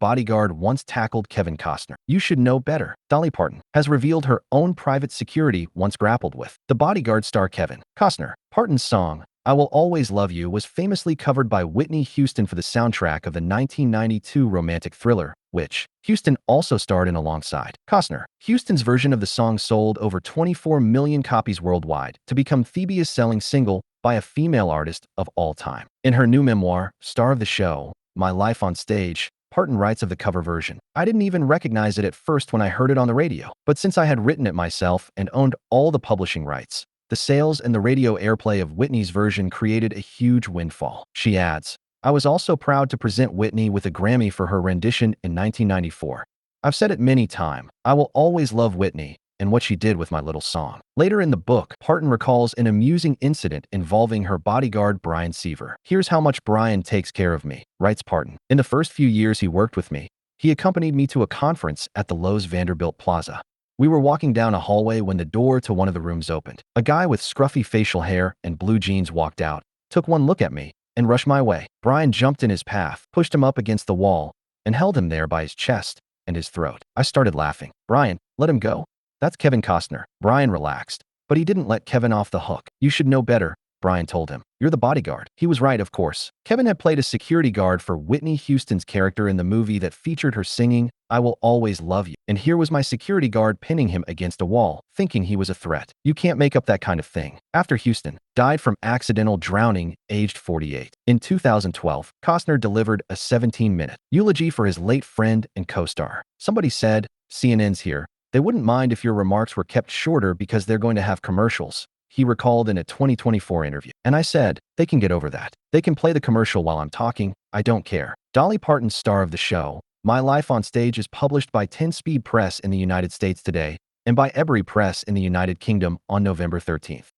Bodyguard once tackled Kevin Costner You should know better. Dolly Parton has revealed her own private security once grappled with. The Bodyguard star Kevin Costner. Parton's song, I Will Always Love You, was famously covered by Whitney Houston for the soundtrack of the 1992 romantic thriller, which Houston also starred in alongside Costner. Houston's version of the song sold over 24 million copies worldwide to become Phoebe's selling single by a female artist of all time. In her new memoir, Star of the Show, My Life on Stage, Parton writes of the cover version, I didn't even recognize it at first when I heard it on the radio, but since I had written it myself and owned all the publishing rights, the sales and the radio airplay of Whitney's version created a huge windfall. She adds, I was also proud to present Whitney with a Grammy for her rendition in 1994. I've said it many times, I will always love Whitney and what she did with my little song. Later in the book, Parton recalls an amusing incident involving her bodyguard Bryan Seaver. Here's how much Bryan takes care of me, writes Parton. In the first few years he worked with me, he accompanied me to a conference at the Lowe's Vanderbilt Plaza. We were walking down a hallway when the door to one of the rooms opened. A guy with scruffy facial hair and blue jeans walked out, took one look at me, and rushed my way. Bryan jumped in his path, pushed him up against the wall, and held him there by his chest and his throat. I started laughing. Bryan, let him go. That's Kevin Costner. Bryan relaxed, but he didn't let Kevin off the hook. You should know better, Bryan told him. You're the bodyguard. He was right, of course. Kevin had played a security guard for Whitney Houston's character in the movie that featured her singing, I Will Always Love You. And here was my security guard pinning him against a wall, thinking he was a threat. You can't make up that kind of thing. After Houston died from accidental drowning, aged 48. In 2012, Costner delivered a 17-minute eulogy for his late friend and co-star. Somebody said, CNN's here. They wouldn't mind if your remarks were kept shorter because they're going to have commercials, he recalled in a 2024 interview. And I said, they can get over that. They can play the commercial while I'm talking. I don't care. Dolly Parton's Star of the Show, My Life on Stage, is published by 10 Speed Press in the United States today and by Ebury Press in the United Kingdom on November 13th.